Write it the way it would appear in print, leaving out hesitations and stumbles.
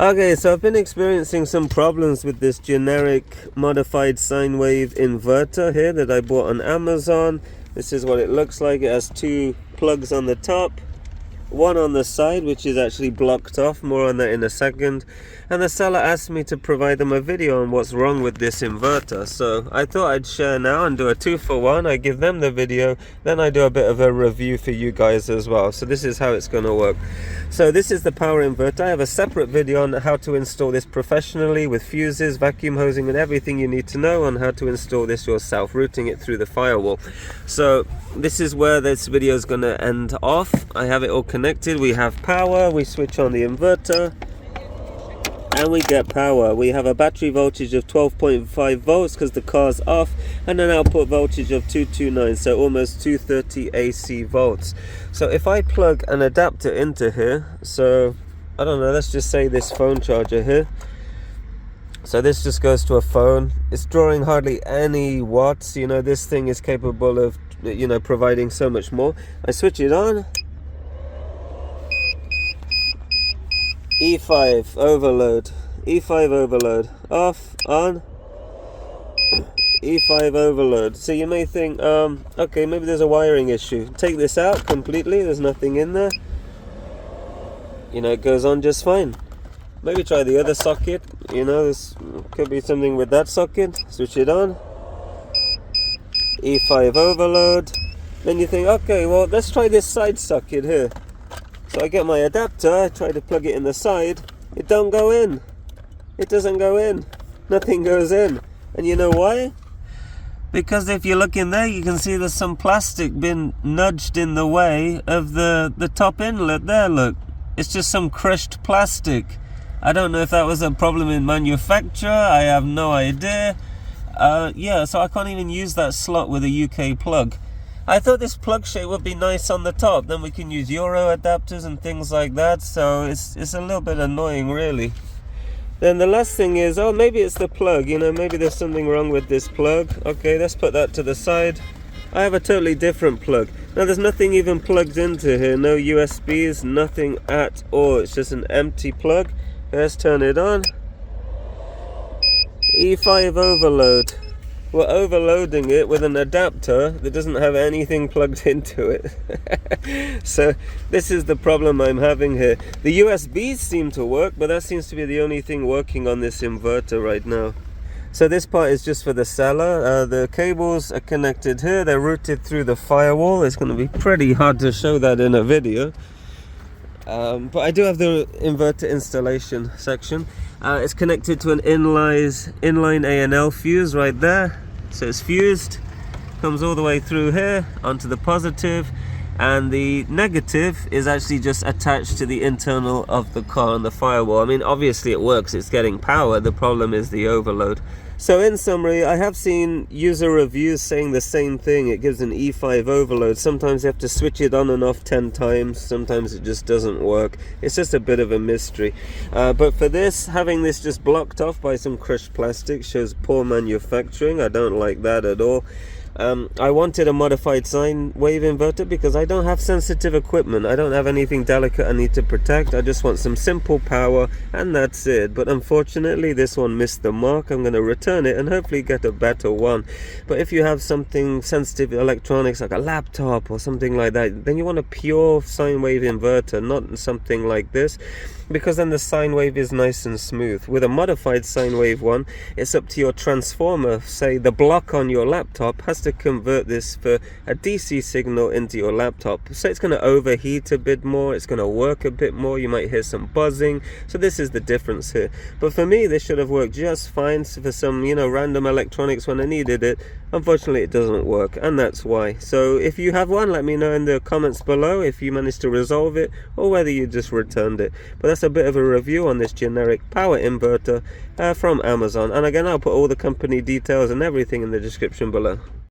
Okay, so I've been experiencing some problems with this generic modified sine wave inverter here that I bought on Amazon. This is what it looks like. It has two plugs on the top, one on the side which is actually blocked off, more on that in a second, and the seller asked me to provide them a video on what's wrong with this inverter. So I thought I'd share now and do a 2-for-1. I give them the video, then I do a bit of a review for you guys as well. So this is how it's going to work. So this is the power inverter. I have a separate video on how to install this professionally with fuses, vacuum hosing, and everything you need to know on how to install this yourself, routing it through the firewall. So this is where this video is going to end off. I have it all connected. We have power, we switch on the inverter and we get power. We have a battery voltage of 12.5 volts because the car's off, and an output voltage of 229, so almost 230 AC volts. So if I plug an adapter into here, so I don't know, let's just say this phone charger here, so this just goes to a phone. It's drawing hardly any watts, you know, this thing is capable of, you know, providing so much more. I switch it on, E-5 overload, E-5 overload, off, on, E-5 overload. So you may think, okay, maybe there's a wiring issue. Take this out completely, there's nothing in there. You know, it goes on just fine. Maybe try the other socket, you know, this could be something with that socket. Switch it on, E-5 overload. Then you think, okay, well, let's try this side socket here. So I get my adapter, I try to plug it in the side, it don't go in. It doesn't go in. Nothing goes in. And you know why? Because if you look in there, you can see there's some plastic been nudged in the way of the top inlet there, look. It's just some crushed plastic. I don't know if that was a problem in manufacture, I have no idea. Yeah, so I can't even use that slot with a UK plug. I thought this plug shape would be nice on the top, then we can use Euro adapters and things like that, so it's a little bit annoying really. Then the last thing is, oh, maybe it's the plug, you know, maybe there's something wrong with this plug. Okay, let's put that to the side. I have a totally different plug. Now there's nothing even plugged into here, no USBs, nothing at all, it's just an empty plug. Let's turn it on. E-5 overload. We're overloading it with an adapter that doesn't have anything plugged into it. So this is the problem I'm having here. The USBs seem to work, but that seems to be the only thing working on this inverter right now. So this part is just for the seller. The cables are connected here. They're routed through the firewall. It's going to be pretty hard to show that in a video. But I do have the inverter installation section. It's connected to an inline A&L fuse right there. So it's fused, comes all the way through here onto the positive, and the negative is actually just attached to the internal of the car on the firewall. I mean, obviously it works, it's getting power. The problem is the overload. So in summary, I have seen user reviews saying the same thing. It gives an E-5 overload. Sometimes you have to switch it on and off 10 times. Sometimes it just doesn't work. It's just a bit of a mystery. But for this, having this just blocked off by some crushed plastic shows poor manufacturing. I don't like that at all. I wanted a modified sine wave inverter because I don't have sensitive equipment. I don't have anything delicate I need to protect. I just want some simple power and that's it. But unfortunately this one missed the mark. I'm going to return it and hopefully get a better one. But if you have something sensitive electronics like a laptop or something like that, then you want a pure sine wave inverter, not something like this, because then the sine wave is nice and smooth. With a modified sine wave one, it's up to your transformer. Say the block on your laptop has to convert this for a DC signal into your laptop, so it's going to overheat a bit more, it's going to work a bit more, you might hear some buzzing. So this is the difference here. But for me, this should have worked just fine for some, you know, random electronics when I needed it. Unfortunately it doesn't work, and that's why. So if you have one, let me know in the comments below if you managed to resolve it or whether you just returned it. But that's a bit of a review on this generic power inverter from Amazon, and again I'll put all the company details and everything in the description below.